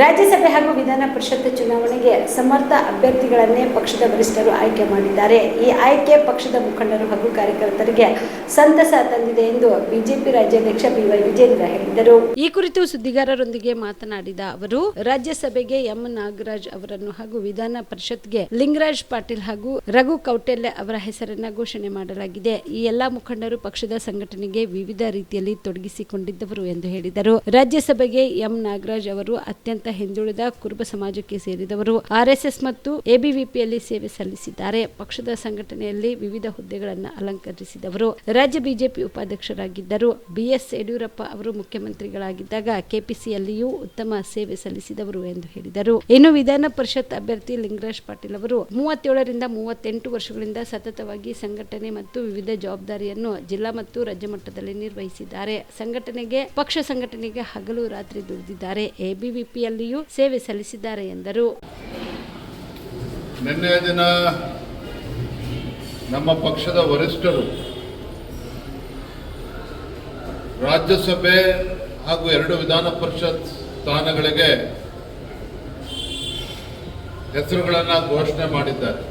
ರಾಜ್ಯಸಭೆ ಹಾಗೂ ವಿಧಾನ ಪರಿಷತ್ ಚುನಾವಣೆಗೆ ಸಮರ್ಥ ಅಭ್ಯರ್ಥಿಗಳನ್ನೇ ಪಕ್ಷದ ವರಿಷ್ಠರು ಆಯ್ಕೆ ಮಾಡಿದ್ದಾರೆ. ಈ ಆಯ್ಕೆ ಪಕ್ಷದ ಮುಖಂಡರು ಹಾಗೂ ಕಾರ್ಯಕರ್ತರಿಗೆ ಸಂತಸ ತಂದಿದೆ ಎಂದು ಬಿಜೆಪಿ ರಾಜ್ಯಾಧ್ಯಕ್ಷ ಬಿವೈ ವಿಜೇಂದ್ರ ಹೇಳಿದರು. ಈ ಕುರಿತು ಸುದ್ದಿಗಾರರೊಂದಿಗೆ ಮಾತನಾಡಿದ ಅವರು, ರಾಜ್ಯಸಭೆಗೆ ಎಂ ನಾಗರಾಜ್ ಅವರನ್ನು ಹಾಗೂ ವಿಧಾನ ಪರಿಷತ್ಗೆ ಲಿಂಗರಾಜ್ ಪಾಟೀಲ್ ಹಾಗೂ ರಘು ಕೌಟೆಲ್ಯ ಅವರ ಹೆಸರನ್ನ ಘೋಷಣೆ ಮಾಡಲಾಗಿದೆ. ಈ ಎಲ್ಲಾ ಮುಖಂಡರು ಪಕ್ಷದ ಸಂಘಟನೆಗೆ ವಿವಿಧ ರೀತಿಯಲ್ಲಿ ತೊಡಗಿಸಿಕೊಂಡಿದ್ದವರು ಎಂದು ಹೇಳಿದರು. ರಾಜ್ಯಸಭೆಗೆ ಎಂ ನಾಗರಾಜ್ ಅವರು ಅತ್ಯಂತ ಹಿಂದುಳಿದ ಕುರುಬ ಸಮಾಜಕ್ಕೆ ಸೇರಿದವರು. ಆರ್ಎಸ್ಎಸ್ ಮತ್ತು ಎಬಿವಿಪಿಯಲ್ಲಿ ಸೇವೆ ಸಲ್ಲಿಸಿದ್ದಾರೆ. ಪಕ್ಷದ ಸಂಘಟನೆಯಲ್ಲಿ ವಿವಿಧ ಹುದ್ದೆಗಳನ್ನು ಅಲಂಕರಿಸಿದವರು. ರಾಜ್ಯ ಬಿಜೆಪಿ ಉಪಾಧ್ಯಕ್ಷರಾಗಿದ್ದರು. ಬಿಎಸ್ ಯಡಿಯೂರಪ್ಪ ಅವರು ಮುಖ್ಯಮಂತ್ರಿಗಳಾಗಿದ್ದಾಗ ಕೆಪಿಸಿಯಲ್ಲಿಯೂ ಉತ್ತಮ ಸೇವೆ ಸಲ್ಲಿಸಿದವರು ಎಂದು ಹೇಳಿದರು. ಇನ್ನು ವಿಧಾನ ಪರಿಷತ್ ಅಭ್ಯರ್ಥಿ ಲಿಂಗರಾಜ್ ಪಾಟೀಲ್ ಅವರು 37 ರಿಂದ 38 ವರ್ಷಗಳಿಂದ ಸತತವಾಗಿ ಸಂಘಟನೆ ಮತ್ತು ವಿವಿಧ ಜವಾಬ್ದಾರಿಯನ್ನು ಜಿಲ್ಲಾ ಮತ್ತು ರಾಜ್ಯ ಮಟ್ಟದಲ್ಲಿ ನಿರ್ವಹಿಸಿದ್ದಾರೆ. ಪಕ್ಷ ಸಂಘಟನೆಗೆ ಹಗಲು ರಾತ್ರಿ ದುಡಿದಿದ್ದಾರೆ. ಎಬಿವಿಪಿಯಲ್ಲಿಯೂ ಸೇವೆ ಸಲ್ಲಿಸಿದ್ದಾರೆ ಎಂದರು. ನಿನ್ನೆಯ ದಿನ ನಮ್ಮ ಪಕ್ಷದ ವರಿಷ್ಠರು ರಾಜ್ಯಸಭೆ ಹಾಗೂ 2 ವಿಧಾನ ಪರಿಷತ್ ಸ್ಥಾನಗಳಿಗೆ ಹೆಸರುಗಳನ್ನು ಘೋಷಣೆ ಮಾಡಿದ್ದಾರೆ.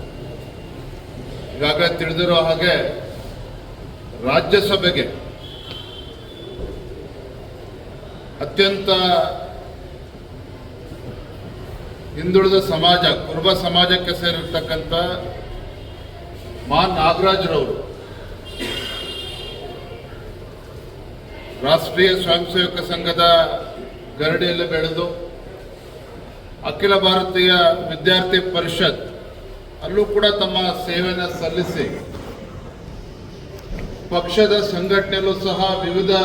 ಈಗಾಗಲೇ ತಿಳಿದಿರೋ ಹಾಗೆ ರಾಜ್ಯಸಭೆಗೆ ಅತ್ಯಂತ ಹಿಂದುಳಿದ ಸಮಾಜ, ಕುರುಬ ಸಮಾಜಕ್ಕೆ ಸೇರಿರ್ತಕ್ಕಂಥ ನಾಗರಾಜ್ರವರು ರಾಷ್ಟ್ರೀಯ ಸ್ವಯಂ ಸೇವಕ ಸಂಘದ ಗರಡಿಯಲ್ಲಿ ಬೆಳೆದು ಅಖಿಲ ಭಾರತೀಯ ವಿದ್ಯಾರ್ಥಿ ಪರಿಷತ್ ಅಲ್ಲೂ ಕೂಡ ತಮ್ಮ ಸೇವೆಯನ್ನು ಸಲ್ಲಿಸಿ ಪಕ್ಷದ ಸಂಘಟನೆಯಲ್ಲೂ ಸಹ ವಿವಿಧ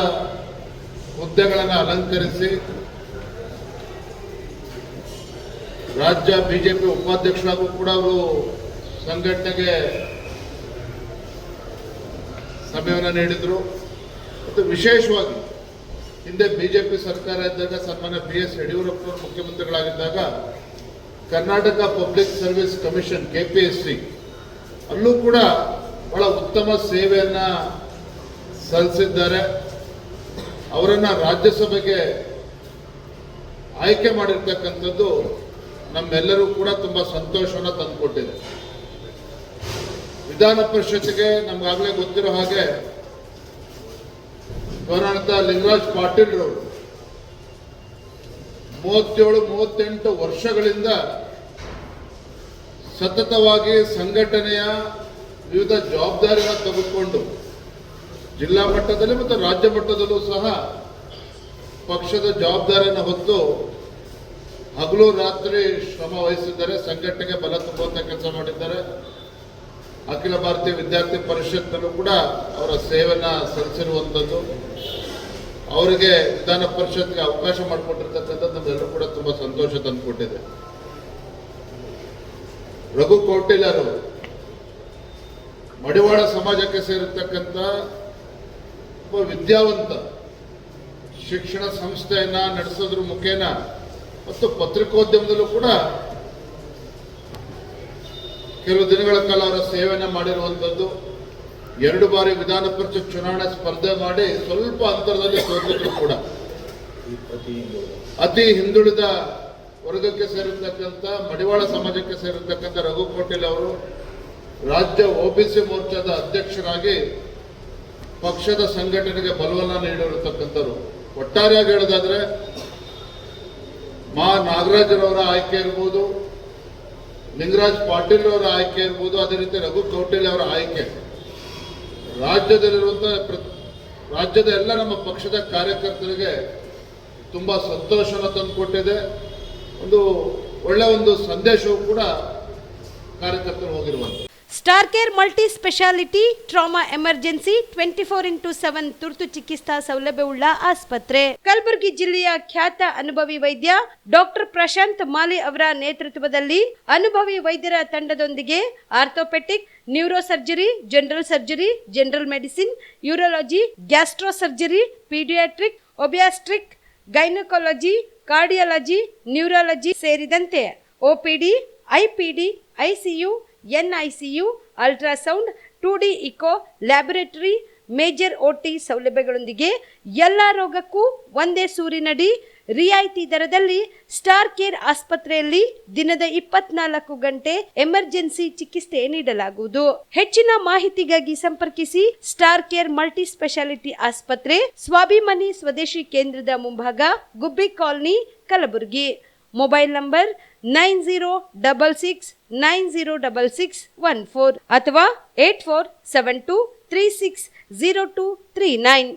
ಹುದ್ದೆಗಳನ್ನು ಅಲಂಕರಿಸಿ ರಾಜ್ಯ ಬಿಜೆಪಿ ಉಪಾಧ್ಯಕ್ಷರಾಗೂ ಕೂಡ ಅವರು ಸಂಘಟನೆಗೆ ಸಮಯವನ್ನು ನೀಡಿದರು. ಮತ್ತು ವಿಶೇಷವಾಗಿ ಹಿಂದೆ ಬಿಜೆಪಿ ಸರ್ಕಾರ ಇದ್ದಾಗ ಸನ್ಮಾನ್ಯ BS ಯಡಿಯೂರಪ್ಪನವರು ಮುಖ್ಯಮಂತ್ರಿಗಳಾಗಿದ್ದಾಗ Karnataka public service commission KPSC ಅಲ್ಲೂ ಕೂಡ ಬಹಳ ಉತ್ತಮ ಸೇವೆಯನ್ನು ಸಲ್ಲಿಸಿದ್ದಾರೆ. ಅವರನ್ನು ರಾಜ್ಯಸಭೆಗೆ ಆಯ್ಕೆ ಮಾಡಿರ್ತಕ್ಕಂಥದ್ದು ನಮ್ಮೆಲ್ಲರೂ ಕೂಡ ತುಂಬ ಸಂತೋಷವನ್ನು ತಂದುಕೊಟ್ಟಿದೆ. ವಿಧಾನ ಪರಿಷತ್ಗೆ ನಮಗಾಗಲೇ ಗೊತ್ತಿರೋ ಹಾಗೆ ಗೌರವಾನ್ವಿತ ಲಿಂಗರಾಜ್ ಪಾಟೀಲ್ ರವರು 37-38 ವರ್ಷಗಳಿಂದ ಸತತವಾಗಿ ಸಂಘಟನೆಯ ವಿವಿಧ ಜವಾಬ್ದಾರಿಗಳನ್ನು ತೆಗೆದುಕೊಂಡು ಜಿಲ್ಲಾ ಮಟ್ಟದಲ್ಲಿ ಮತ್ತು ರಾಜ್ಯ ಮಟ್ಟದಲ್ಲೂ ಸಹ ಪಕ್ಷದ ಜವಾಬ್ದಾರಿಯನ್ನು ಹೊತ್ತು ಹಗಲು ರಾತ್ರಿ ಶ್ರಮ ವಹಿಸಿದ್ದಾರೆ. ಸಂಘಟನೆಗೆ ಬಲ ತುಂಬುವಂಥ ಕೆಲಸ ಮಾಡಿದ್ದಾರೆ. ಅಖಿಲ ಭಾರತೀಯ ವಿದ್ಯಾರ್ಥಿ ಪರಿಷತ್ನಲ್ಲೂ ಕೂಡ ಅವರ ಸೇವೆಯನ್ನು ಸಲ್ಲಿಸಿರುವಂಥದ್ದು, ಅವರಿಗೆ ವಿಧಾನ ಪರಿಷತ್ಗೆ ಅವಕಾಶ ಮಾಡಿಕೊಟ್ಟಿರ್ತಕ್ಕಂಥದ್ದು ನಮ್ಮೆಲ್ಲರೂ ಕೂಡ ತುಂಬ ಸಂತೋಷ ತಂದುಕೊಟ್ಟಿದೆ. ರಘು ಕೌಟೆಲ್ಯರು ಮಡಿವಾಳ ಸಮಾಜಕ್ಕೆ ಸೇರಿರ್ತಕ್ಕಂಥ ಒಬ್ಬ ವಿದ್ಯಾವಂತ, ಶಿಕ್ಷಣ ಸಂಸ್ಥೆಯನ್ನ ನಡೆಸೋದ್ರ ಮುಖೇನ ಮತ್ತು ಪತ್ರಿಕೋದ್ಯಮದಲ್ಲೂ ಕೂಡ ಕೆಲವು ದಿನಗಳ ಕಾಲ ಅವರ ಸೇವೆಯನ್ನು ಮಾಡಿರುವಂಥದ್ದು. 2 ಬಾರಿ ವಿಧಾನ ಪರಿಷತ್ ಚುನಾವಣೆ ಸ್ಪರ್ಧೆ ಮಾಡಿ ಸ್ವಲ್ಪ ಅಂತರದಲ್ಲಿ ಸೋತಿದ್ರು ಕೂಡ ಅತಿ ಹಿಂದುಳಿದ ವರ್ಗಕ್ಕೆ ಸೇರಿರ್ತಕ್ಕಂಥ ಮಡಿವಾಳ ಸಮಾಜಕ್ಕೆ ಸೇರಿರ್ತಕ್ಕಂಥ ರಘು ಕೌಟೆಲ್ಯ ಅವರು ರಾಜ್ಯ OBC ಮೋರ್ಚಾದ ಅಧ್ಯಕ್ಷರಾಗಿ ಪಕ್ಷದ ಸಂಘಟನೆಗೆ ಬಲವನ್ನು ನೀಡಿರತಕ್ಕಂಥವ್ರು. ಒಟ್ಟಾರೆಯಾಗಿ ಹೇಳೋದಾದ್ರೆ ನಾಗರಾಜರವರ ಆಯ್ಕೆ ಇರ್ಬೋದು, ಲಿಂಗರಾಜ್ ಪಾಟೀಲ್ ಅವರ ಆಯ್ಕೆ ಇರ್ಬೋದು, ಅದೇ ರೀತಿ ರಘು ಕೌಟೆಲ್ಯ ಅವರ ಆಯ್ಕೆ ರಾಜ್ಯದ ಎಲ್ಲ ನಮ್ಮ ಪಕ್ಷದ ಕಾರ್ಯಕರ್ತರಿಗೆ ತುಂಬ ಸಂತೋಷವನ್ನು ತಂದುಕೊಟ್ಟಿದೆ. ಒಳ್ಳೆ ಸಂದೇಶವೂ ಕೂಡ ಕಾರ್ಯಕರ್ತರು ಹೋಗಿರುವಂತೆ. Star care multi speciality trauma emergency 24x7 ತುರ್ತು ಚಿಕಿತ್ಸಾ ಸೌಲಭ್ಯವುಳ್ಳ ಆಸ್ಪತ್ರೆ. ಕಲಬುರಗಿ ಜಿಲ್ಲೆಯ ಖ್ಯಾತ ಅನುಭವಿ ವೈದ್ಯ ಡಾಕ್ಟರ್ ಪ್ರಶಾಂತ್ ಮಾಲಿ ಅವರ ನೇತೃತ್ವದಲ್ಲಿ ಅನುಭವಿ ವೈದ್ಯರ ತಂಡದೊಂದಿಗೆ orthopaedic, neuro surgery, general surgery, general medicine, urology, gastro surgery, paediatric, obstetric, gynaecology, cardiology, neurology ಸೇರಿದಂತೆ OPD, IPD, ICU, NICU, ultrasound, 2D echo, laboratory, major OT ಸೌಲಭ್ಯಗಳೊಂದಿಗೆ ಎಲ್ಲ ರೋಗಕ್ಕೂ ಒಂದೇ ಸೂರಿನಡಿ ರಿಯಾಯಿತಿ ದರದಲ್ಲಿ ಸ್ಟಾರ್ ಕೇರ್ ಆಸ್ಪತ್ರೆಯಲ್ಲಿ ದಿನದ 24 ಗಂಟೆ ಎಮರ್ಜೆನ್ಸಿ ಚಿಕಿತ್ಸೆ ನೀಡಲಾಗುವುದು. ಹೆಚ್ಚಿನ ಮಾಹಿತಿಗಾಗಿ ಸಂಪರ್ಕಿಸಿ ಸ್ಟಾರ್ ಕೇರ್ ಮಲ್ಟಿ ಸ್ಪೆಷಾಲಿಟಿ ಆಸ್ಪತ್ರೆ, ಸ್ವಾಭಿಮಾನಿ ಸ್ವದೇಶಿ ಕೇಂದ್ರದ ಮುಂಭಾಗ, ಗುಬ್ಬಿ ಕಾಲನಿ, ಕಲಬುರಗಿ. ಮೊಬೈಲ್ ನಂಬರ್ 9066906614 ಅಥವಾ 8472360239.